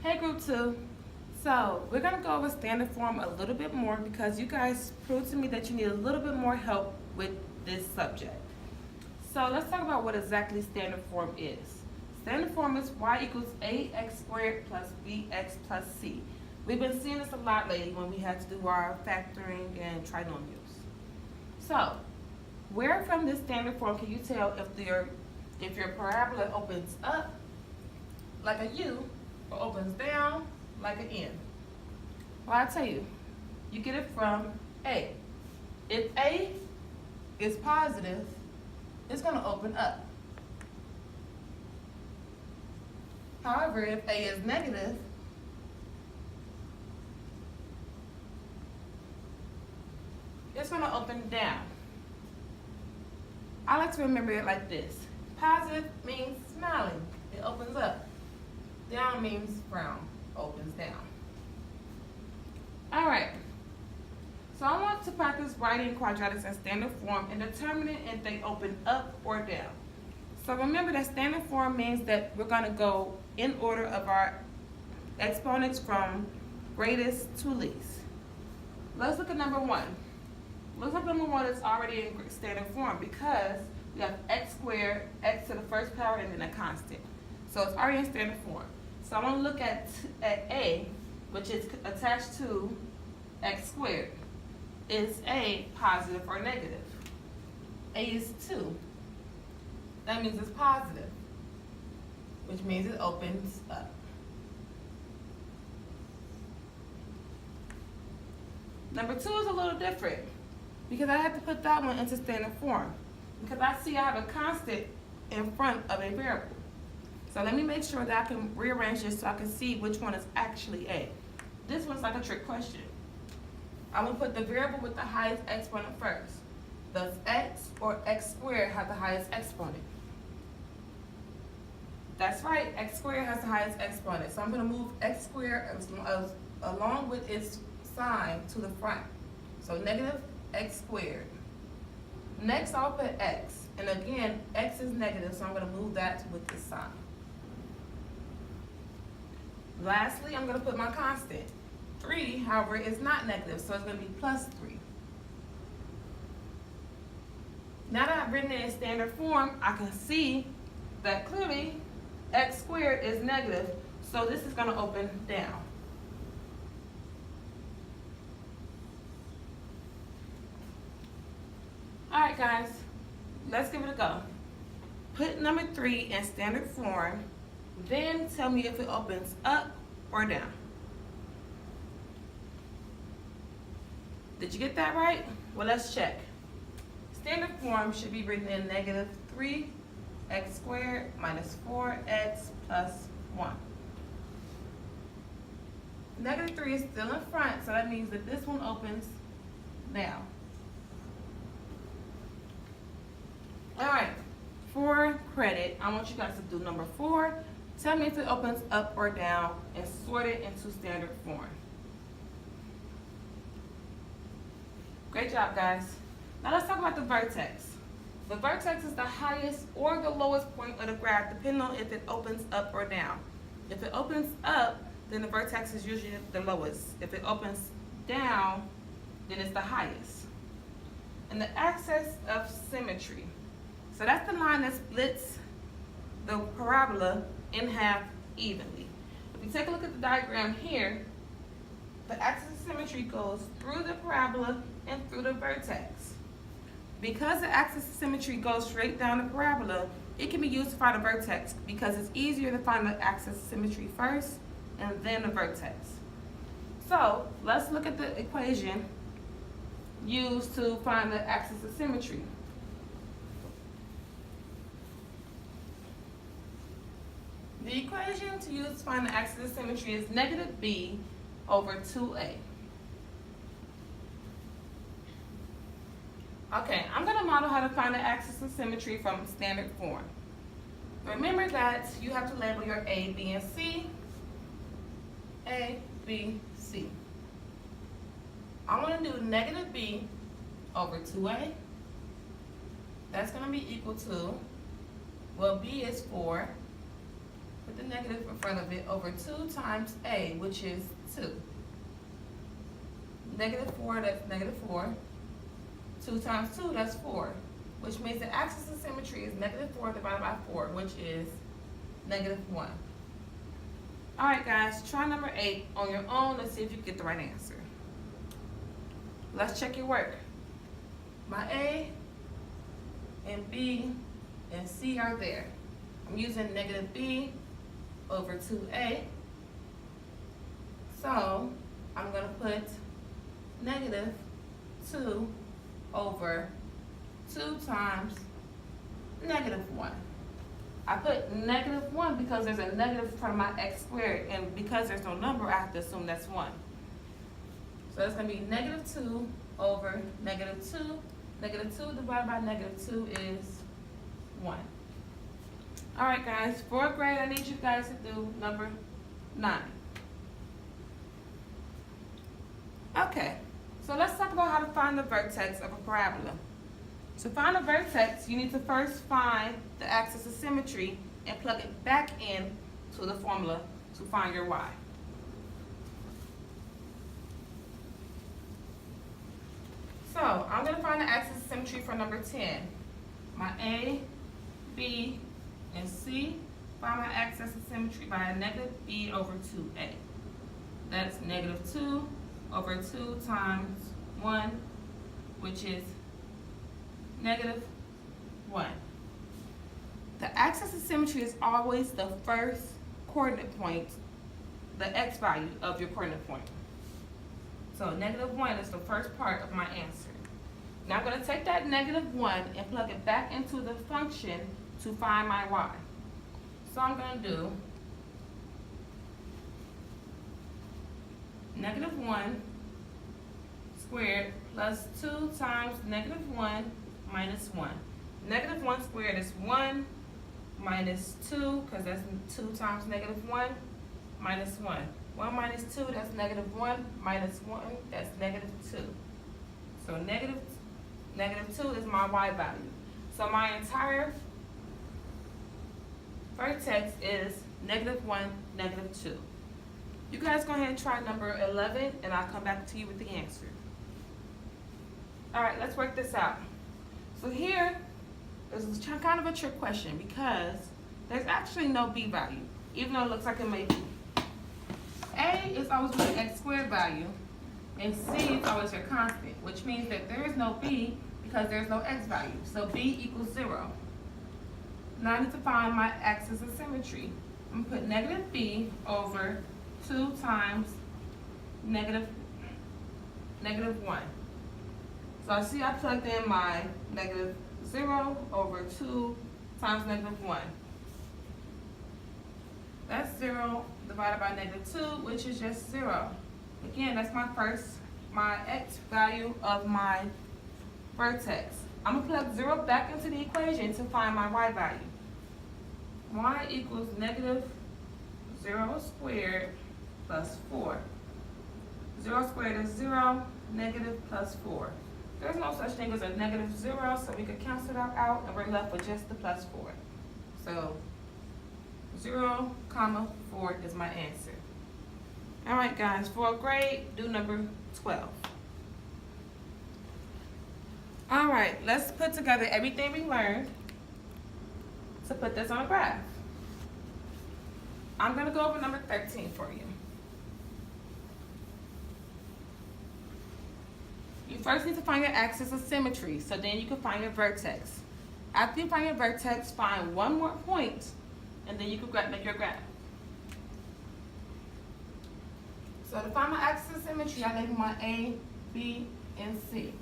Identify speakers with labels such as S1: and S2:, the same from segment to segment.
S1: Hey group 2. So we're going to go over standard form a little bit more because you guys proved to me that you need a little bit more help with this subject. So let's talk about what exactly standard form is. Standard form is y equals ax squared plus bx plus c. We've been seeing this a lot lately when we had to do our factoring and trinomials. So where from this standard form can you tell if your parabola opens up like a U or opens down like an N? Well, I'll tell you. You get it from A. If A is positive, it's going to open up. However, if A is negative, it's going to open down. I like to remember it like this. Positive means smiling. It opens up. Down means frown. Opens down. Alright. So I want to practice writing quadratics in standard form and determining if they open up or down. So remember that standard form means that we're going to go in order of our exponents from greatest to least. Let's look at number 1. Looks like number 1 is already in standard form because we have x squared, x to the first power, and then a constant. So it's already in standard form. So I want to look at A, which is attached to x squared. Is A positive or negative? A is 2. That means it's positive, which means it opens up. Number 2 is a little different because I have to put that one into standard form because I see I have a constant in front of a variable. So let me make sure that I can rearrange this so I can see which one is actually A. This one's like a trick question. I'm going to put the variable with the highest exponent first. Does x or x squared have the highest exponent? That's right, x squared has the highest exponent. So I'm going to move x squared along with its sign to the front. So negative x squared. Next I'll put x. And again, x is negative, so I'm going to move that with this sign. Lastly, I'm going to put my constant. 3, however, is not negative, so it's going to be plus 3. Now that I've written it in standard form, I can see that clearly x squared is negative, so this is going to open down. Alright guys, let's give it a go. Put number 3 in standard form, then tell me if it opens up or down. Did you get that right? Well, let's check. Standard form should be written in negative 3x squared minus 4x plus 1. Negative 3 is still in front, so that means that this one opens down. Alright, for credit, I want you guys to do number 4. Tell me if it opens up or down and sort it into standard form. Great job, guys. Now let's talk about the vertex. The vertex is the highest or the lowest point of the graph, depending on if it opens up or down. If it opens up, then the vertex is usually the lowest. If it opens down, then it's the highest. And the axis of symmetry. So that's the line that splits the parabola in half evenly. If you take a look at the diagram here, the axis of symmetry goes through the parabola and through the vertex. Because the axis of symmetry goes straight down the parabola, it can be used to find a vertex because it's easier to find the axis of symmetry first and then the vertex. So let's look at the equation used to find the axis of symmetry. The equation to use to find the axis of symmetry is negative b over 2a. Okay, I'm going to model how to find the axis of symmetry from standard form. Remember that you have to label your A, B, and C. A, B, C. I want to do negative b over 2a. That's going to be equal to, well, b is 4 put the negative in front of it, over 2 times a, which is 2. Negative 4, that's negative 4. 2 times 2, that's 4. Which means the axis of symmetry is negative 4 divided by 4, which is negative 1. Alright guys, try number 8 on your own. Let's see if you get the right answer. Let's check your work. My A and B and C are there. I'm using negative B over 2A. So I'm going to put negative 2 over 2 times negative 1. I put negative 1 because there's a negative in front of my x squared, and because there's no number, I have to assume that's 1. So it's going to be negative 2 over negative 2. Negative 2 divided by negative 2 is 1. Alright guys, for grade, I need you guys to do number 9. Okay, so let's talk about how to find the vertex of a parabola. To find a vertex, you need to first find the axis of symmetry and plug it back in to the formula to find your y. So I'm going to find the axis of symmetry for number 10. My A, B, and C. Find my axis of symmetry by a negative b over 2a. That's negative 2 over 2 times 1, which is negative 1. The axis of symmetry is always the first coordinate point, the x value of your coordinate point. So negative 1 is the first part of my answer. Now I'm going to take that negative 1 and plug it back into the function to find my y. So I'm going to do negative 1 squared plus 2 times negative 1 minus 1. Negative 1 squared is 1 minus 2, because that's 2 times negative 1 minus 1. 1 minus 2, that's negative 1 minus 1, that's negative 2. So negative 2 is my y value. So my entire vertex is negative 1, negative 2. You guys go ahead and try number 11, and I'll come back to you with the answer. All right, let's work this out. So here is kind of a trick question because there's actually no b value, even though it looks like it may be. A is always with an x squared value, and C is always your constant, which means that there is no b because there's no x value. So b equals 0. Now I need to find my axis of symmetry. I'm going to put negative b over 2 times negative 1. So I see I plugged in my negative 0 over 2 times negative 1. That's 0 divided by negative 2, which is just 0. Again, that's my x value of my vertex. I'm going to plug 0 back into the equation to find my y value. Y equals negative 0 squared plus 4. 0 squared is 0, negative plus 4. There's no such thing as a negative 0, so we could cancel that out, and we're left with just the plus 4. So 0, 4 is my answer. All right, guys, for a grade, do number 12. All right, let's put together everything we learned to put this on a graph. I'm going to go over number 13 for you. You first need to find your axis of symmetry, so then you can find your vertex. After you find your vertex, find one more point, and then you can make your graph. So to find my axis of symmetry, I label my A, B, and C.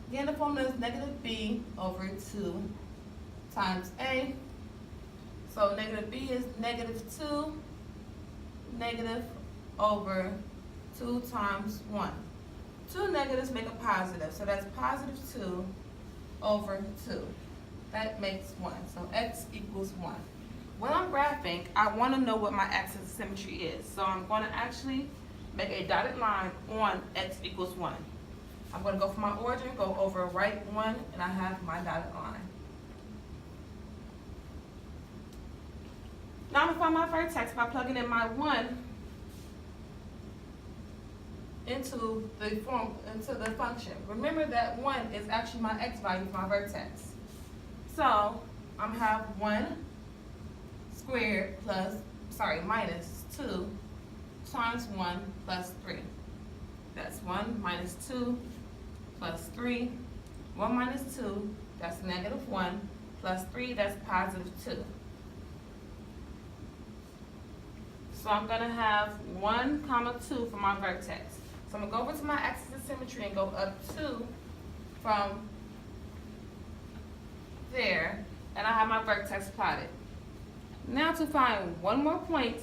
S1: Again, the formula is negative b over 2 times A. So negative b is negative 2, negative over 2 times 1. 2 negatives make a positive, so that's positive 2 over 2. That makes 1, so x equals 1. When I'm graphing, I want to know what my axis of symmetry is. So I'm going to actually make a dotted line on x equals 1. I'm going to go for my origin, go over right 1, and I have my dotted line. Now I'm gonna find my vertex by plugging in my 1 into the function. Remember that 1 is actually my x value for my vertex. So I'm gonna have 1 squared minus 2 times 1 plus 3. That's 1 minus 2 plus 3. 1 minus 2, that's negative 1, plus 3, that's positive 2. So I'm gonna have 1 comma 2 for my vertex. So I'm gonna go over to my axis of symmetry and go up 2 from there, and I have my vertex plotted. Now to find one more point,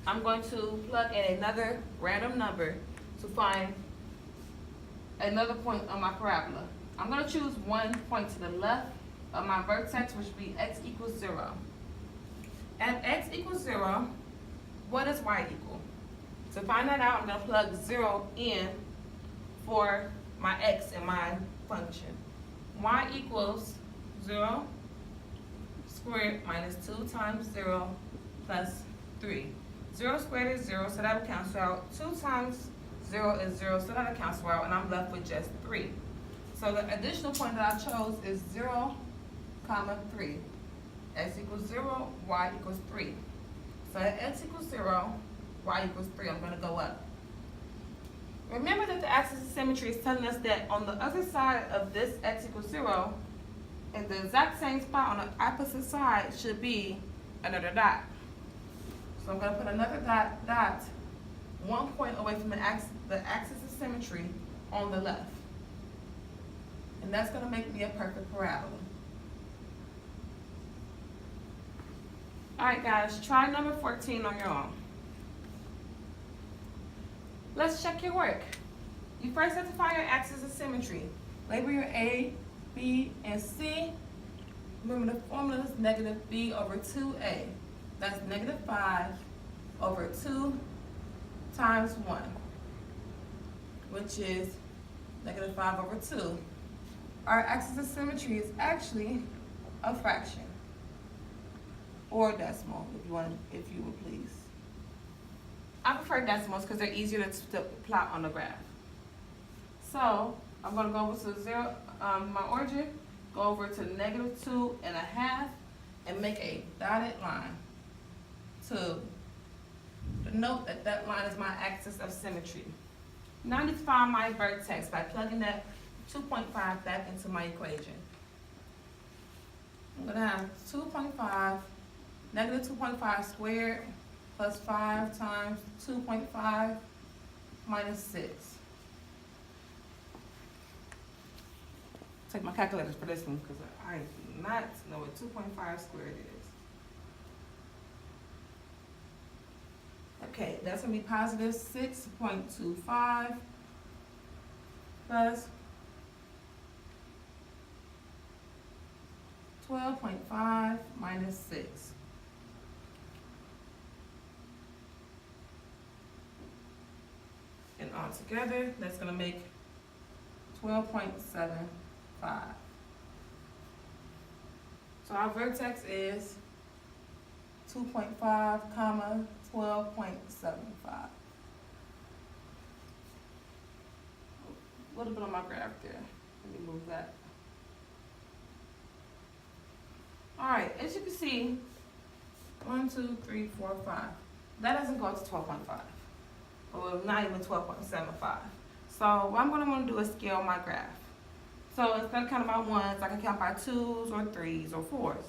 S1: I'm going to plug in another random number to find another point on my parabola. I'm going to choose one point to the left of my vertex, which would be x equals 0. At x equals 0, what does y equal? To find that out, I'm going to plug 0 in for my x in my function. Y equals 0 squared minus 2 times 0 plus 3. 0 squared is 0, so that will cancel out. 2 times 0 is 0, so that will cancel out, and I'm left with just 3. So the additional point that I chose is 0, comma 3. X equals 0, y equals 3. So at x equals 0, y equals 3, I'm going to go up. Remember that the axis of symmetry is telling us that on the other side of this x equals 0, in the exact same spot on the opposite side should be another dot. So I'm going to put another dot 1 point away from the axis of symmetry on the left. And that's going to make me a perfect parabola. Alright guys, try number 14 on your own. Let's check your work. You first have to find your axis of symmetry. Label your A, B, and C. Remember the formula is negative B over 2A. That's negative 5 over 2 times 1, which is negative 5 over 2. Our axis of symmetry is actually a fraction, or decimal, if you would please. I prefer decimals because they're easier to plot on the graph. So I'm going to go over to 0, my origin, go over to negative 2.5, and make a dotted line to denote that that line is my axis of symmetry. Now I need to find my vertex by plugging that 2.5 back into my equation. I'm going to have 2.5, negative 2.5 squared plus 5 times 2.5 minus 6. Take my calculators for this one because I do not know what 2.5 squared is. Okay, that's going to be positive 6.25 plus 12.5 minus 6. And all together, that's going to make 12.75. So our vertex is 2.5, comma 12.75. A little bit on my graph there. Let me move that. All right, as you can see, 1, 2, 3, 4, 5. That doesn't go up to 12.5. Well, not even 12.75. So what I'm going to want to do is scale my graph. So instead of counting by ones, I can count by 2s or 3s or 4s.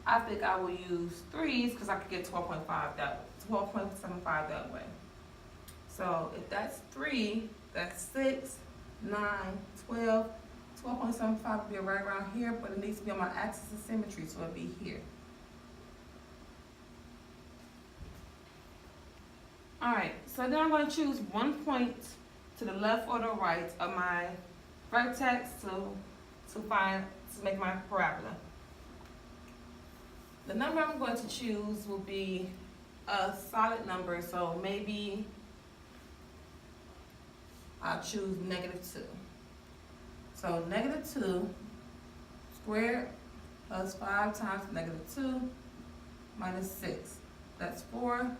S1: I think I will use 3s because I could get 12.75 that way. So if that's 3, that's 6, 9, 12. 12.75 would be right around here, but it needs to be on my axis of symmetry, so it'll be here. Alright, so then I'm going to choose one point to the left or the right of my vertex to make my parabola. The number I'm going to choose will be a solid number, so maybe I'll choose negative 2. So negative 2 squared plus 5 times negative 2 minus 6. That's 4.